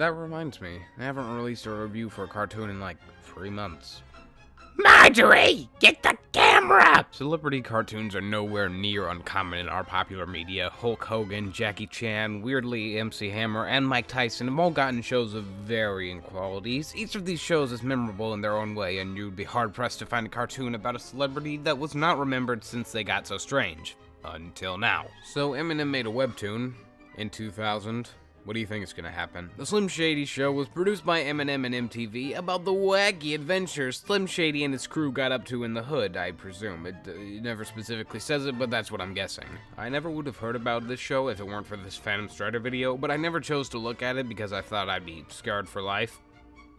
That reminds me, I haven't released a review for a cartoon in like 3 months. Marjorie, get the camera! Celebrity cartoons are nowhere near uncommon in our popular media. Hulk Hogan, Jackie Chan, weirdly MC Hammer, and Mike Tyson have all gotten shows of varying qualities. Each of these shows is memorable in their own way, and you'd be hard-pressed to find a cartoon about a celebrity that was not remembered since they got so strange. Until now. So Eminem made a webtoon in 2000. What do you think is gonna happen? The Slim Shady Show was produced by Eminem and MTV about the wacky adventures Slim Shady and his crew got up to in the hood, I presume. It never specifically says it, but that's what I'm guessing. I never would have heard about this show if it weren't for this Phantom Strider video, but I never chose to look at it because I thought I'd be scarred for life.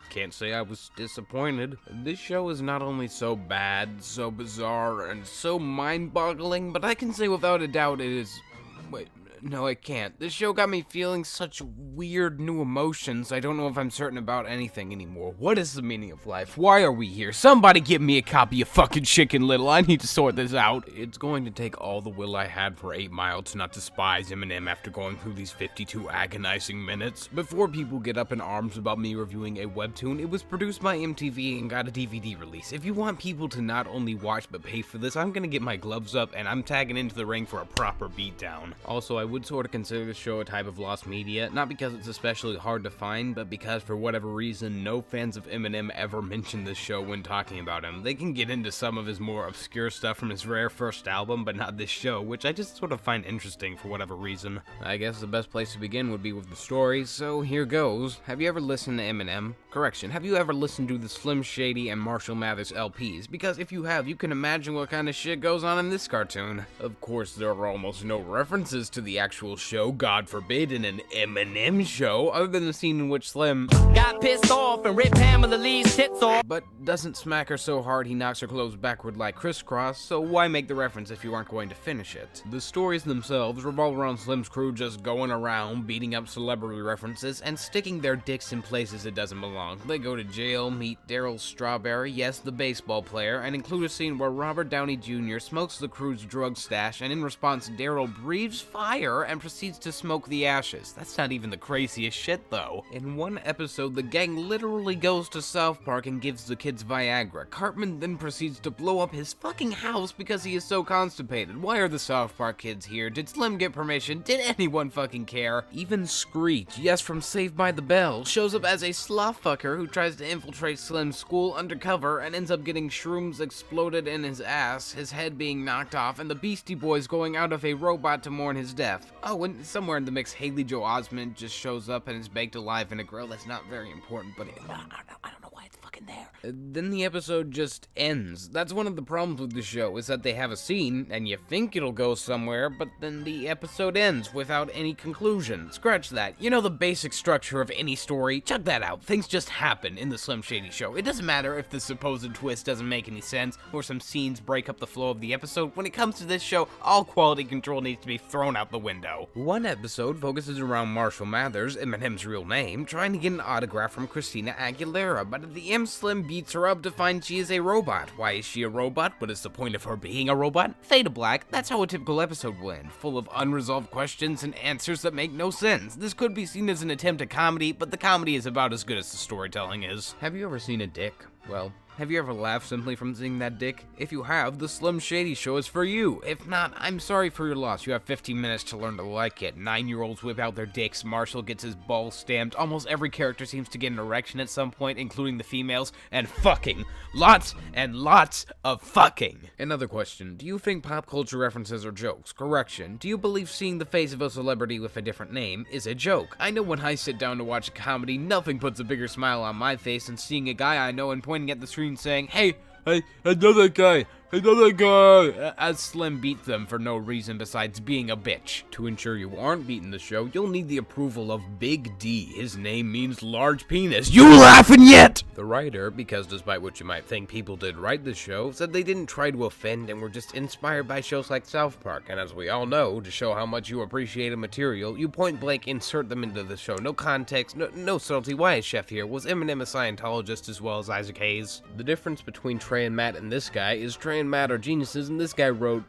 Can't say I was disappointed. This show is not only so bad, so bizarre, and so mind-boggling, but I can say without a doubt it is... Wait, no, I can't. This show got me feeling such weird new emotions. I don't know if I'm certain about anything anymore. What is the meaning of life? Why are we here? Somebody give me a copy of fucking Chicken Little. I need to sort this out. It's going to take all the will I had for 8 Mile to not despise Eminem after going through these 52 agonizing minutes. Before people get up in arms about me reviewing a webtoon, it was produced by MTV and got a DVD release. If you want people to not only watch but pay for this, I'm gonna get my gloves up and I'm tagging into the ring for a proper beatdown. Also, I would sort of consider this show a type of lost media, not because it's especially hard to find, but because for whatever reason, no fans of Eminem ever mention this show when talking about him. They can get into some of his more obscure stuff from his rare first album, but not this show, which I just sort of find interesting for whatever reason. I guess the best place to begin would be with the story, so here goes. Have you ever listened to Eminem? Correction, have you ever listened to the Slim Shady and Marshall Mathers LPs? Because if you have, you can imagine what kind of shit goes on in this cartoon. Of course, there are almost no references to the actual show, God forbid, in an Eminem show, other than the scene in which Slim got pissed off and ripped Pamela Lee's tits off, but doesn't smack her so hard he knocks her clothes backward like crisscross, so why make the reference if you aren't going to finish it? The stories themselves revolve around Slim's crew just going around, beating up celebrity references, and sticking their dicks in places it doesn't belong. They go to jail, meet Daryl Strawberry, yes, the baseball player, and include a scene where Robert Downey Jr. smokes the crew's drug stash, and in response, Daryl breathes fire and proceeds to smoke the ashes. That's not even the craziest shit, though. In one episode, the gang literally goes to South Park and gives the kids Viagra. Cartman then proceeds to blow up his fucking house because he is so constipated. Why are the South Park kids here? Did Slim get permission? Did anyone fucking care? Even Screech, yes, from Saved by the Bell, shows up as a sloth fucker who tries to infiltrate Slim's school undercover and ends up getting shrooms exploded in his ass, his head being knocked off, and the Beastie Boys going out of a robot to mourn his death. Oh, and somewhere in the mix, Haley Joel Osment just shows up and is baked alive in a grill. That's not very important, but I don't know why it's fucking there. Then the episode just ends. That's one of the problems with the show, is that they have a scene, and you think it'll go somewhere, but then the episode ends without any conclusion. Scratch that. You know the basic structure of any story? Check that out. Things just happen in the Slim Shady Show. It doesn't matter if the supposed twist doesn't make any sense, or some scenes break up the flow of the episode. When it comes to this show, all quality control needs to be thrown out the window. One episode focuses around Marshall Mathers, Eminem's real name, trying to get an autograph from Christina Aguilera, but at the end, Slim beats her up to find she is a robot. Why is she a robot? What is the point of her being a robot? Fade to black. That's how a typical episode will end, full of unresolved questions and answers that make no sense. This could be seen as an attempt at comedy, but the comedy is about as good as the storytelling is. Have you ever seen a dick? Well, have you ever laughed simply from seeing that dick? If you have, the Slim Shady Show is for you. If not, I'm sorry for your loss. You have 15 minutes to learn to like it. 9-year-olds whip out their dicks. Marshall gets his balls stamped. Almost every character seems to get an erection at some point, including the females. And fucking. Lots and lots of fucking. Another question. Do you think pop culture references are jokes? Correction. Do you believe seeing the face of a celebrity with a different name is a joke? I know when I sit down to watch a comedy, nothing puts a bigger smile on my face than seeing a guy I know and pointing at the screen saying, hey, I know that guy. As Slim beats them for no reason besides being a bitch. To ensure you aren't beating the show, you'll need the approval of Big D. His name means large penis. You laughing yet? The writer, because despite what you might think, people did write the show, said they didn't try to offend and were just inspired by shows like South Park. And as we all know, to show how much you appreciate a material, you point blank insert them into the show. No context, no subtlety. Why is Chef here? Was Eminem a Scientologist as well as Isaac Hayes? The difference between Trey and Matt and this guy is Trey and Matt are geniuses, and this guy wrote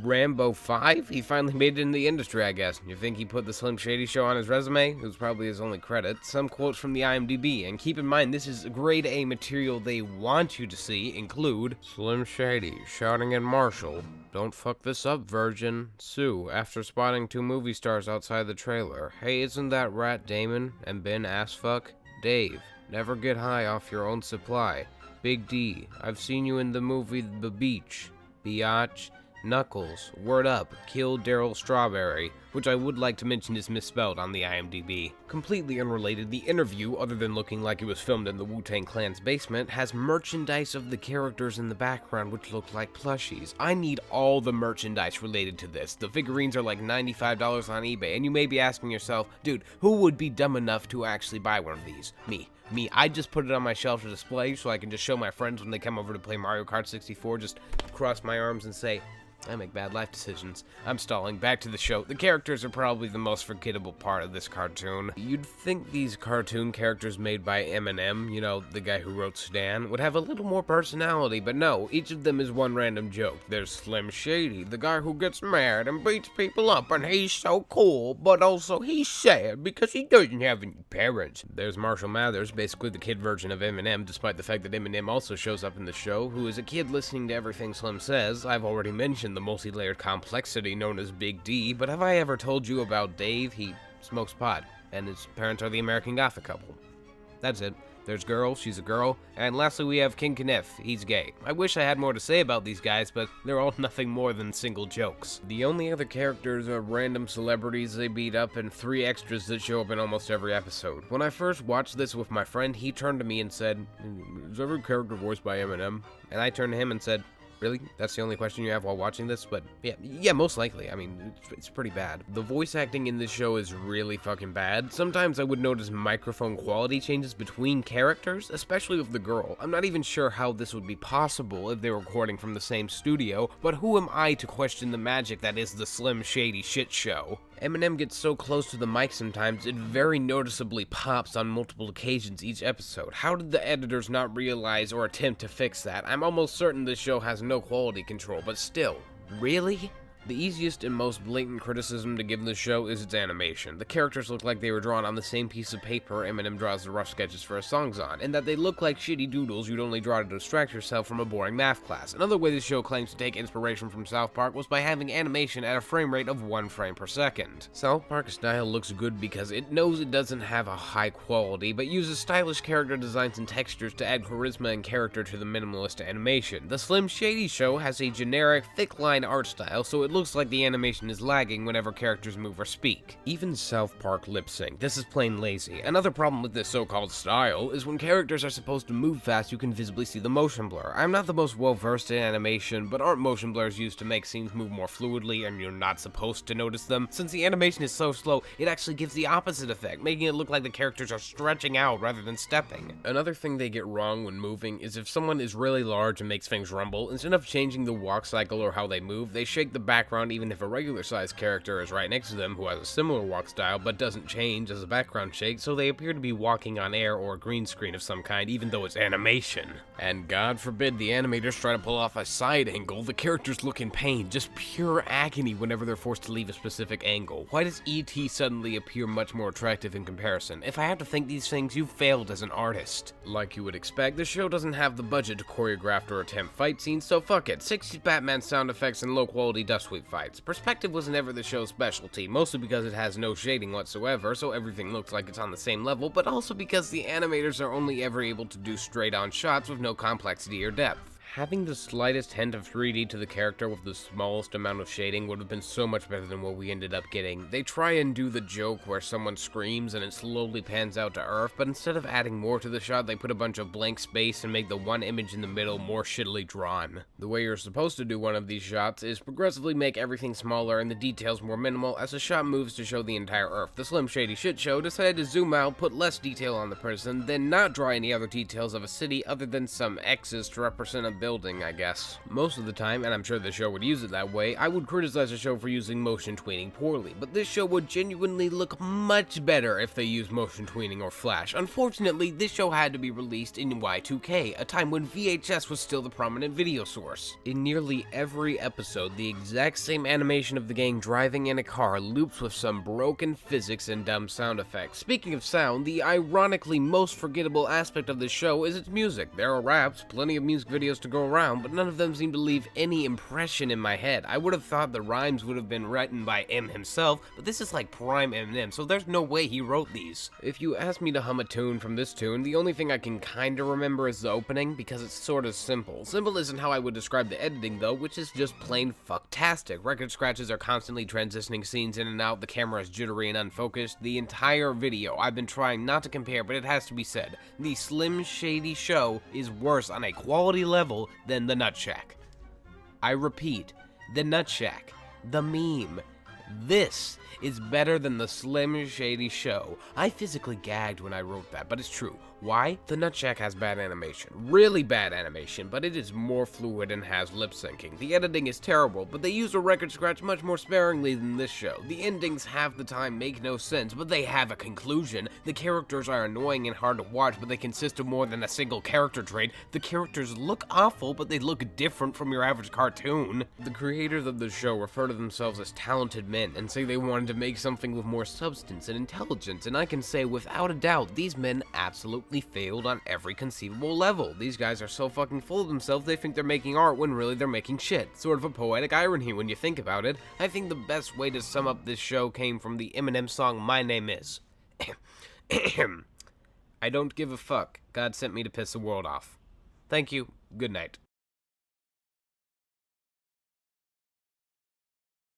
Rambo 5? He finally made it in the industry, I guess. You think he put the Slim Shady show on his resume? It was probably his only credit. Some quotes from the IMDb, and keep in mind this is grade A material they want you to see, include Slim Shady shouting at Marshall, "Don't fuck this up, virgin." Sue, after spotting 2 movie stars outside the trailer, "Hey, isn't that rat Damon?" And Ben ass fuck. Dave, "Never get high off your own supply." Big D, "I've seen you in the movie The Beach." Biatch. Knuckles, "Word up, kill Daryl Strawberry," which I would like to mention is misspelled on the IMDb. Completely unrelated, the interview, other than looking like it was filmed in the Wu-Tang Clan's basement, has merchandise of the characters in the background which look like plushies. I need all the merchandise related to this. The figurines are like $95 on eBay, and you may be asking yourself, dude, who would be dumb enough to actually buy one of these? Me, I just put it on my shelf to display so I can just show my friends when they come over to play Mario Kart 64, just cross my arms and say, I make bad life decisions. I'm stalling. Back to the show. The characters are probably the most forgettable part of this cartoon. You'd think these cartoon characters made by Eminem, you know, the guy who wrote Stan, would have a little more personality, but no, each of them is one random joke. There's Slim Shady, the guy who gets mad and beats people up, and he's so cool, but also he's sad because he doesn't have any parents. There's Marshall Mathers, basically the kid version of Eminem, despite the fact that Eminem also shows up in the show, who is a kid listening to everything Slim says. I've already mentioned the multi-layered complexity known as Big D, but have I ever told you about Dave? He smokes pot, and his parents are the American Gothic couple. That's it. There's Girl, she's a girl, and lastly we have King Kniff, he's gay. I wish I had more to say about these guys, but they're all nothing more than single jokes. The only other characters are random celebrities they beat up and 3 extras that show up in almost every episode. When I first watched this with my friend, he turned to me and said, "Is every character voiced by Eminem?" And I turned to him and said, "Really? That's the only question you have while watching this?" But yeah, most likely. I mean, it's pretty bad. The voice acting in this show is really fucking bad. Sometimes I would notice microphone quality changes between characters, especially with the girl. I'm not even sure how this would be possible if they were recording from the same studio, but who am I to question the magic that is the Slim Shady shit show? Eminem gets so close to the mic sometimes, it very noticeably pops on multiple occasions each episode. How did the editors not realize or attempt to fix that? I'm almost certain this show has no quality control, but still, really? The easiest and most blatant criticism to give this show is its animation. The characters look like they were drawn on the same piece of paper Eminem draws the rough sketches for his songs on, and that they look like shitty doodles you'd only draw to distract yourself from a boring math class. Another way this show claims to take inspiration from South Park was by having animation at a frame rate of 1 frame per second. South Park's style looks good because it knows it doesn't have a high quality, but uses stylish character designs and textures to add charisma and character to the minimalist animation. The Slim Shady show has a generic, thick-line art style, so it looks like the animation is lagging whenever characters move or speak. Even South Park lip sync. This is plain lazy. Another problem with this so-called style is when characters are supposed to move fast, you can visibly see the motion blur. I'm not the most well-versed in animation, but aren't motion blurs used to make scenes move more fluidly and you're not supposed to notice them? Since the animation is so slow, it actually gives the opposite effect, making it look like the characters are stretching out rather than stepping. Another thing they get wrong when moving is if someone is really large and makes things rumble, instead of changing the walk cycle or how they move, they shake the background even if a regular-sized character is right next to them who has a similar walk style but doesn't change as the background shakes, so they appear to be walking on air or a green screen of some kind even though it's animation. And God forbid the animators try to pull off a side angle, the characters look in pain, just pure agony whenever they're forced to leave a specific angle. Why does E.T. suddenly appear much more attractive in comparison? If I have to think these things, you've failed as an artist. Like you would expect, the show doesn't have the budget to choreograph or attempt fight scenes, so fuck it. 60s Batman sound effects and low-quality dust sweep fights. Perspective was never the show's specialty, mostly because it has no shading whatsoever, so everything looks like it's on the same level, but also because the animators are only ever able to do straight-on shots with no complexity or depth. Having the slightest hint of 3D to the character with the smallest amount of shading would have been so much better than what we ended up getting. They try and do the joke where someone screams and it slowly pans out to Earth, but instead of adding more to the shot, they put a bunch of blank space and make the one image in the middle more shittily drawn. The way you're supposed to do one of these shots is progressively make everything smaller and the details more minimal as the shot moves to show the entire Earth. The Slim Shady shit show decided to zoom out, put less detail on the person, then not draw any other details of a city other than some X's to represent a building, I guess. Most of the time, and I'm sure the show would use it that way, I would criticize a show for using motion tweening poorly, but this show would genuinely look much better if they used motion tweening or flash. Unfortunately, this show had to be released in Y2K, a time when VHS was still the prominent video source. In nearly every episode, the exact same animation of the gang driving in a car loops with some broken physics and dumb sound effects. Speaking of sound, the ironically most forgettable aspect of this show is its music. There are raps, plenty of music videos to go around, but none of them seem to leave any impression in my head. I would have thought the rhymes would have been written by M himself, but this is like prime Eminem, so there's no way he wrote these. If you ask me to hum a tune from this tune, the only thing I can kinda remember is the opening, because it's sorta simple. Simple isn't how I would describe the editing though, which is just plain fucktastic. Record scratches are constantly transitioning scenes in and out, the camera is jittery and unfocused. The entire video, I've been trying not to compare, but it has to be said, the Slim Shady show is worse on a quality level than the Nut Shack. I repeat, the Nut Shack, the meme. This is better than the Slim Shady show. I physically gagged when I wrote that, but it's true. Why? The Nut Shack has bad animation. Really bad animation, but it is more fluid and has lip syncing. The editing is terrible, but they use a record scratch much more sparingly than this show. The endings half the time make no sense, but they have a conclusion. The characters are annoying and hard to watch, but they consist of more than a single character trait. The characters look awful, but they look different from your average cartoon. The creators of the show refer to themselves as talented men and say they wanted to make something with more substance and intelligence, and I can say without a doubt, these men absolutely failed on every conceivable level. These guys are so fucking full of themselves they think they're making art when really they're making shit. Sort of a poetic irony when you think about it. I think the best way to sum up this show came from the Eminem song My Name Is. I don't give a fuck. God sent me to piss the world off. Thank you. Good night.